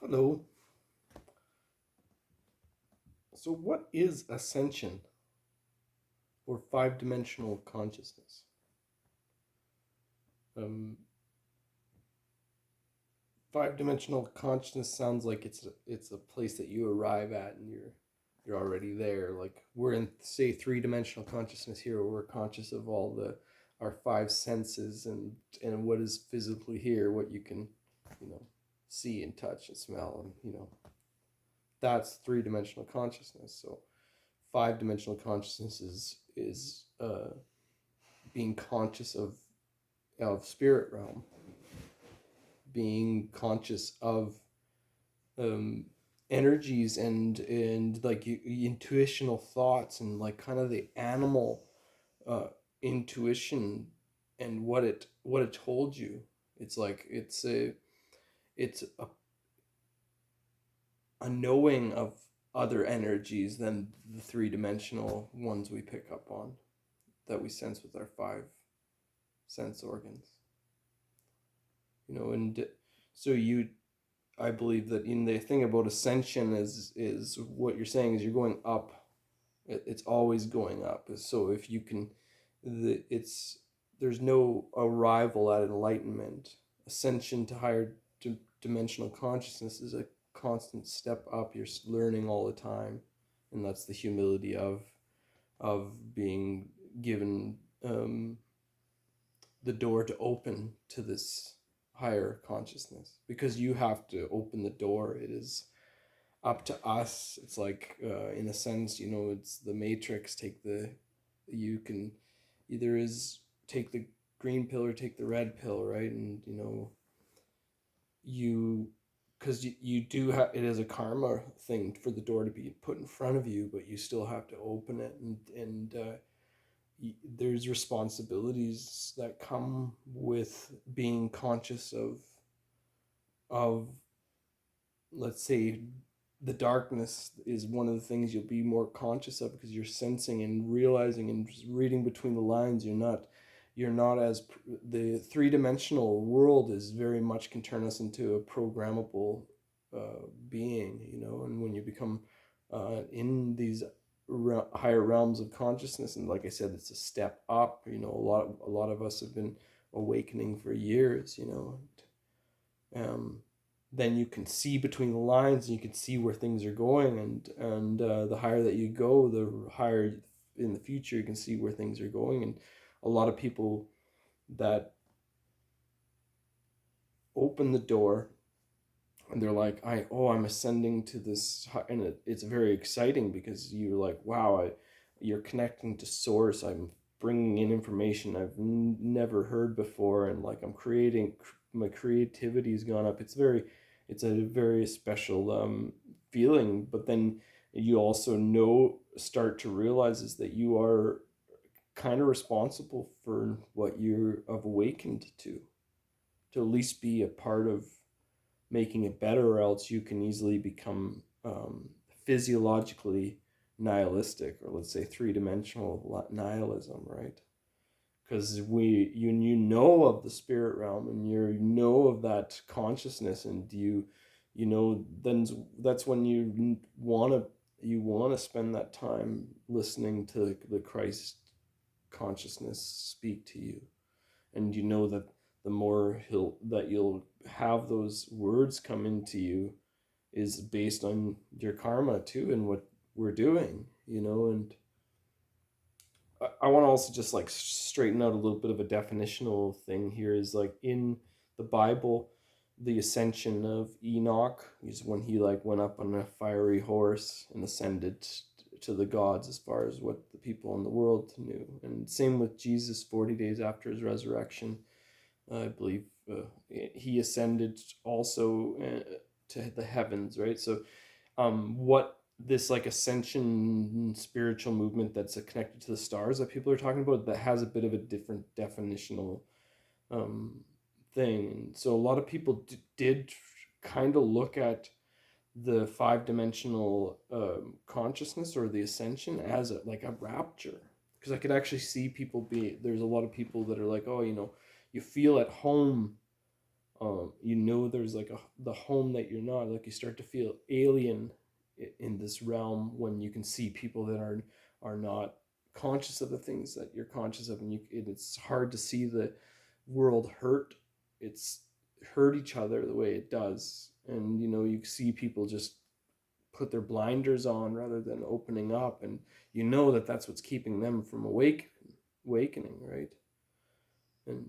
Hello. So, what is ascension or five-dimensional consciousness? Um, Five-dimensional consciousness sounds like it's a place that you arrive at and you're already there. Like we're in, say, three-dimensional consciousness here, where we're conscious of all the our five senses and what is physically here, what you can, you know, see and touch and smell, and that's three-dimensional consciousness. So five-dimensional consciousness is being conscious of spirit realm, being conscious of um, energies and like intuitional thoughts and like kind of the animal uh, intuition and what it told you. It's like it's a knowing of other energies than the three-dimensional ones we pick up on, that we sense with our five sense organs. And so I believe that in the thing about ascension is what you're saying is you're going up. It's always going up. So if you can, it's there's no arrival at enlightenment. Ascension to higher dimensional consciousness is a constant step up. You're learning all the time, and that's the humility of being given the door to open to this higher consciousness, because you have to open the door. It is up to us. It's like in a sense, it's the matrix. You can either is take the green pill or take the red pill, right? And you because you do have it as a karma thing for the door to be put in front of you, but you still have to open it, and there's responsibilities that come with being conscious of let's say the darkness is one of the things you'll be more conscious of, because you're sensing and realizing and just reading between the lines. You're not as the three-dimensional world is very much can turn us into a programmable being, and when you become in these higher realms of consciousness, and like I said, it's a step up. A lot of us have been awakening for years, um, then you can see between the lines, and you can see where things are going, and the higher that you go, the higher in the future you can see where things are going. And a lot of people that open the door and they're like, I'm ascending to this, and it's very exciting, because you're like, wow, you're connecting to source. I'm bringing in information I've never heard before, and like I'm creating, my creativity's gone up. It's a very special feeling. But then you also start to realize is that you are kind of responsible for what you're have awakened to at least be a part of making it better, or else you can easily become physiologically nihilistic, or let's say three-dimensional nihilism, right? Because you know of the spirit realm, and you know of that consciousness, and then that's when you want to spend that time listening to the Christ consciousness speak to you. And you know that the more you'll have those words come into you is based on your karma too, and what we're doing, and I want to also just like straighten out a little bit of a definitional thing here. Is like in the Bible, the ascension of Enoch is when he like went up on a fiery horse and ascended to the gods, as far as what the people in the world knew. And same with Jesus, 40 days after his resurrection, I believe he ascended also to the heavens, right? So, what this like ascension spiritual movement that's connected to the stars that people are talking about, that has a bit of a different definitional um, thing. So a lot of people did kind of look at the five-dimensional consciousness or the ascension as like a rapture, because I could actually see people there's a lot of people that are like, oh, you feel at home you know there's like the home that you're not, like you start to feel alien in this realm when you can see people that are not conscious of the things that you're conscious of, and it's hard to see the world it's hurt each other the way it does. And you see people just put their blinders on rather than opening up, and that's what's keeping them from awakening, right? And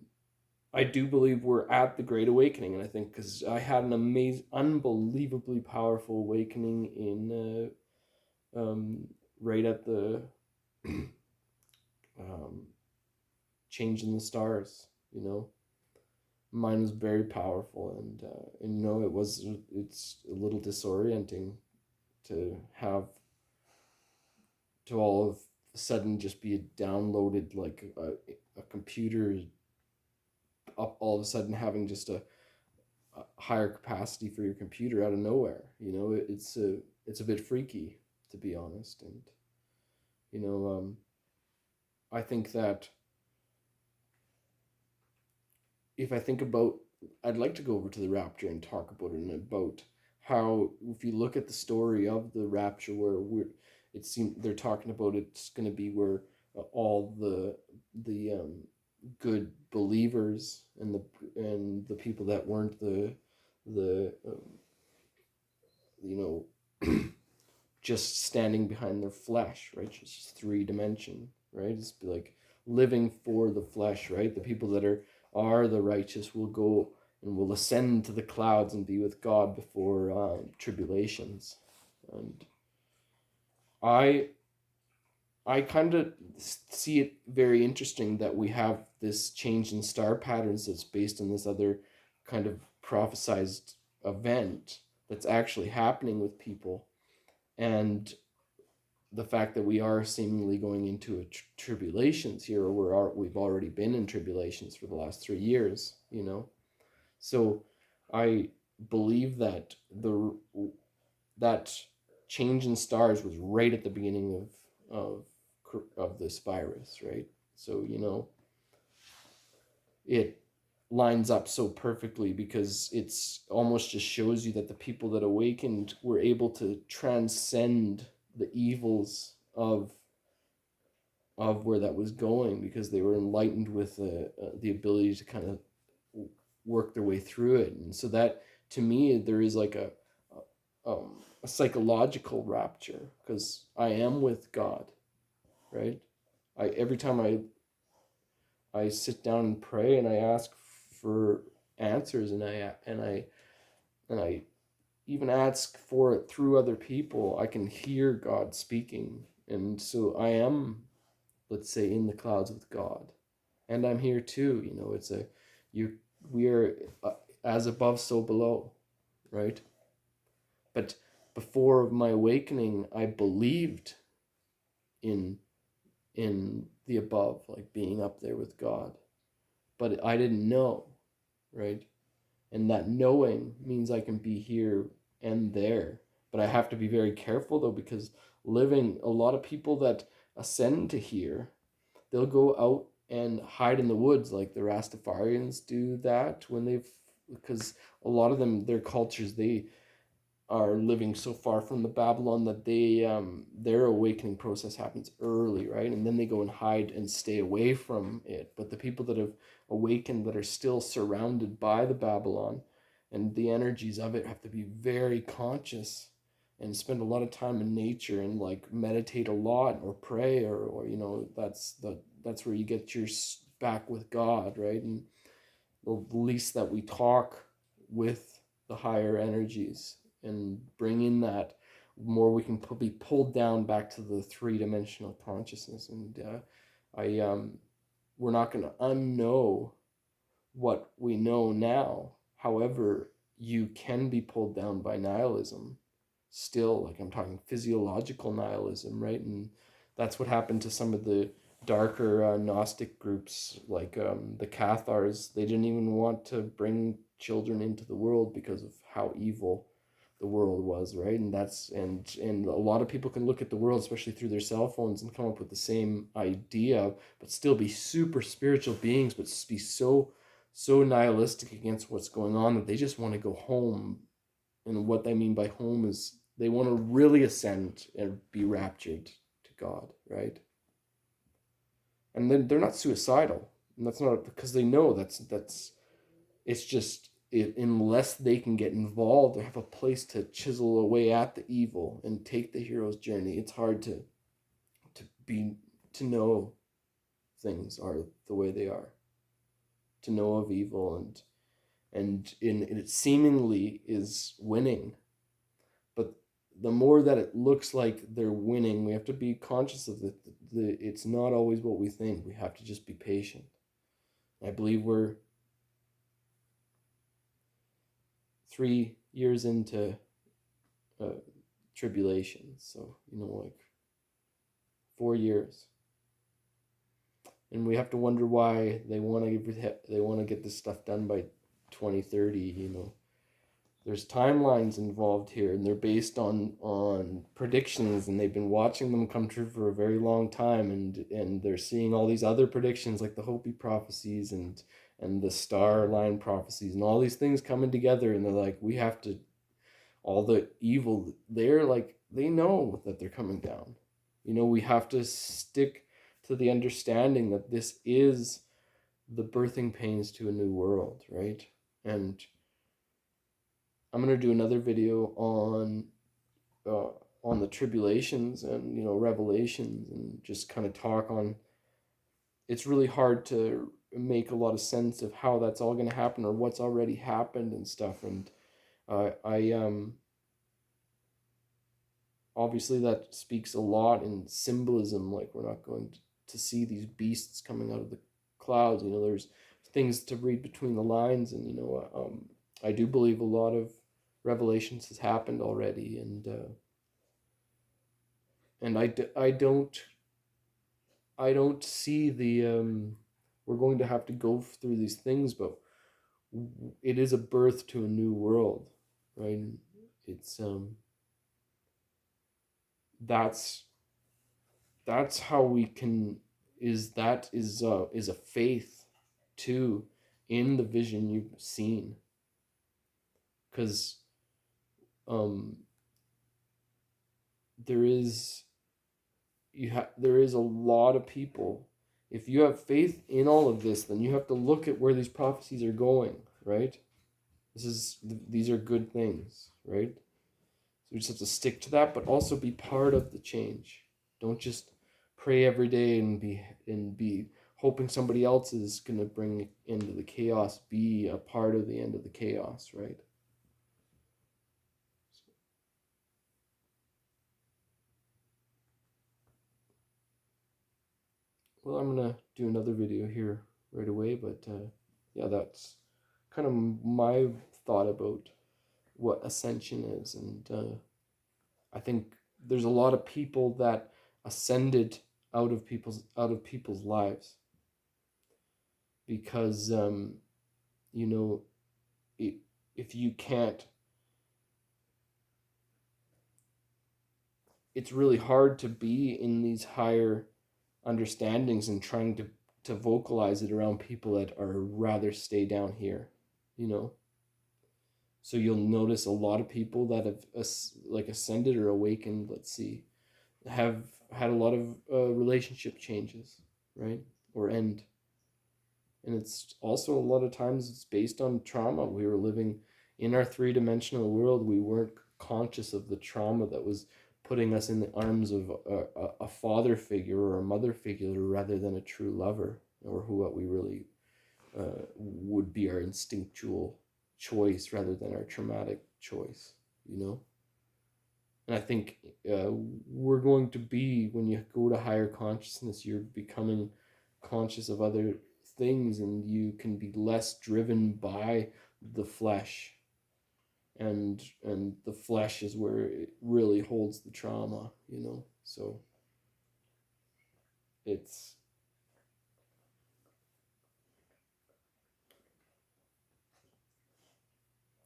I do believe we're at the Great Awakening, and I think because I had an unbelievably powerful awakening in right at the um, change in the stars. Mine was very powerful, and it's a little disorienting to have to all of a sudden just be downloaded like a computer up, all of a sudden having just a higher capacity for your computer out of nowhere. It's a bit freaky, to be honest. And I think that if I think about, I'd like to go over to the rapture and talk about it, and about how, if you look at the story of the rapture, where it seems they're talking about it's going to be where all the good believers and the people that weren't the you know just standing behind their flesh, right? Just 3 dimension, right? It's like living for the flesh, right? The people that are the righteous will go and will ascend to the clouds and be with God before tribulations. And I I kind of see it very interesting that we have this change in star patterns that's based on this other kind of prophesized event that's actually happening with people, and the fact that we are seemingly going into a tribulations here, or we've already been in tribulations for the last 3 years, So I believe that that change in stars was right at the beginning of this virus, right? So it lines up so perfectly, because it's almost just shows you that the people that awakened were able to transcend the evils of where that was going, because they were enlightened with the ability to kind of work their way through it. And so that, to me, there is like a psychological rapture, because I am with God, right? Every time I sit down and pray and I ask for answers, and I even ask for it through other people, I can hear God speaking. And so I am, let's say, in the clouds with God, and I'm here too. It's we are as above, so below, right? But before my awakening, I believed in the above, like being up there with God, but I didn't know, right? And that knowing means I can be here and there, but I have to be very careful, though, because a lot of people that ascend to here, they'll go out and hide in the woods, like the Rastafarians do that because a lot of them, their cultures, they are living so far from the Babylon that their awakening process happens early, right? And then they go and hide and stay away from it. But the people that have awakened, that are still surrounded by the Babylon and the energies of it, have to be very conscious and spend a lot of time in nature, and like meditate a lot, or pray, or that's where you get your back with God, right? And the least that we talk with the higher energies and bring in that, more we can be pulled down back to the 3 dimensional consciousness. And we're not going to unknow what we know now. However, you can be pulled down by nihilism still, like I'm talking physiological nihilism, right? And that's what happened to some of the darker Gnostic groups, like the Cathars. They didn't even want to bring children into the world because of how evil the world was, right? And a lot of people can look at the world, especially through their cell phones, and come up with the same idea, but still be super spiritual beings, but be so so nihilistic against what's going on that they just want to go home. And what I mean by home is they want to really ascend and be raptured to God, right? And then they're not suicidal. And that's not because they know that's it's just unless they can get involved or have a place to chisel away at the evil and take the hero's journey, it's hard to be to know things are the way they are, to know of evil, and it seemingly is winning. But the more that it looks like they're winning, we have to be conscious of it's not always what we think. We have to just be patient. I believe we're 3 years into uh, tribulation, so like 4 years, and we have to wonder why they want to get this stuff done by 2030. There's timelines involved here, and they're based on predictions, and they've been watching them come true for a very long time, and they're seeing all these other predictions like the Hopi prophecies and the star line prophecies and all these things coming together, and they're like, we have to, all the evil, they're like, they know that they're coming down. We have to stick to the understanding that this is the birthing pains to a new world, right? And I'm going to do another video on the tribulations and revelations, and just kind of talk on. It's really hard to make a lot of sense of how that's all going to happen or what's already happened and stuff. And I obviously that speaks a lot in symbolism. Like, we're not going to see these beasts coming out of the clouds. There's things to read between the lines, and I do believe a lot of revelations has happened already, and I don't see we're going to have to go through these things, but it is a birth to a new world, right? It's that's how we can is a faith too in the vision you've seen, because um there is there is a lot of people. If you have faith in all of this, then you have to look at where these prophecies are going, right? These are good things, right? So we just have to stick to that, but also be part of the change. Don't just pray every day and be hoping somebody else is going to bring into the chaos. Be a part of the end of the chaos, right? Well, I'm gonna do another video here right away, but yeah, that's kind of my thought about what ascension is, and I think there's a lot of people that ascended out of people's lives because you know it, if you can't, it's really hard to be in these higher understandings and trying to vocalize it around people that are rather stay down here, you know. So you'll notice a lot of people that have like ascended or awakened, let's see, have had a lot of relationship changes, right? Or end. And it's also a lot of times it's based on trauma. We were living in our three-dimensional world. We weren't conscious of the trauma that was putting us in the arms of a father figure or a mother figure rather than a true lover, or what we really would be our instinctual choice rather than our traumatic choice, you know? And I think we're going to be, when you go to higher consciousness, you're becoming conscious of other things, and you can be less driven by the flesh. And the flesh is where it really holds the trauma, you know? So it's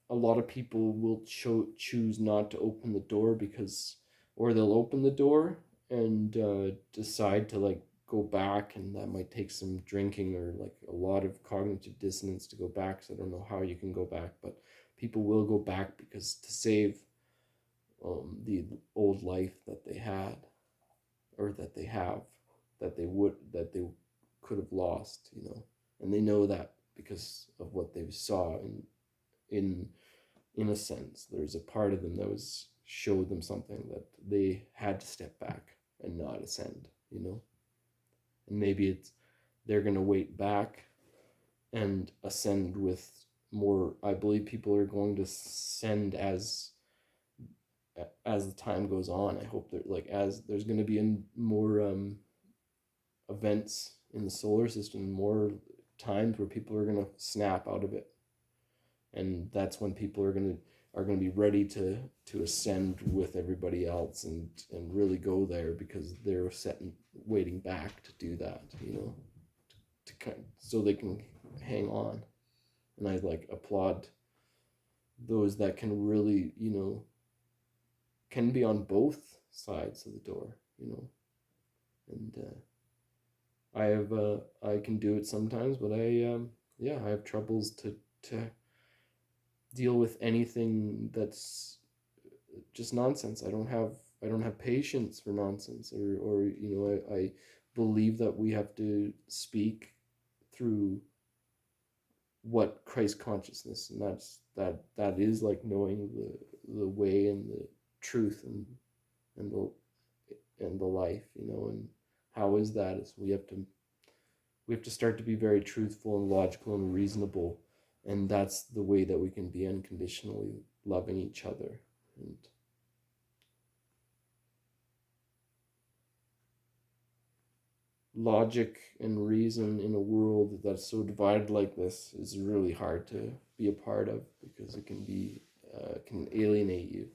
a lot of people will choose not to open the door, because, or they'll open the door and decide to like go back, and that might take some drinking or like a lot of cognitive dissonance to go back. So I don't know how you can go back, but people will go back because to save the old life that they had, or that they have, that they could have lost, and they know that because of what they saw in in a sense. There's a part of them that was showed them something that they had to step back and not ascend, and maybe it's they're going to wait back and ascend with more. I believe people are going to ascend as the time goes on. I hope that like as there's going to be more events in the solar system, more times where people are going to snap out of it, and that's when people are going to be ready to ascend with everybody else and really go there, because they're waiting back to do that, so they can hang on. And I like applaud those that can really, can be on both sides of the door, and I can do it sometimes, but I have troubles to deal with anything that's just nonsense. I don't have patience for nonsense, or I believe that we have to speak through what Christ consciousness, and that is like knowing the way and the truth and the life, and how is that is we have to start to be very truthful and logical and reasonable, and that's the way that we can be unconditionally loving each other. And logic and reason in a world that's so divided like this is really hard to be a part of, because it can alienate you.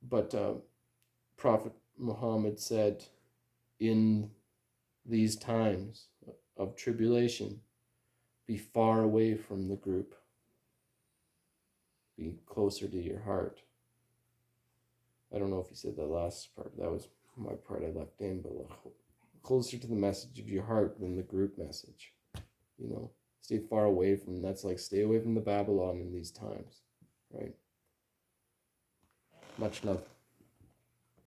But Prophet Muhammad said, in these times of tribulation, be far away from the group, be closer to your heart. I don't know if he said that last part. That was my part I left in, but closer to the message of your heart than the group message. Stay far away from. That's like stay away from the Babylon in these times, right? Much love.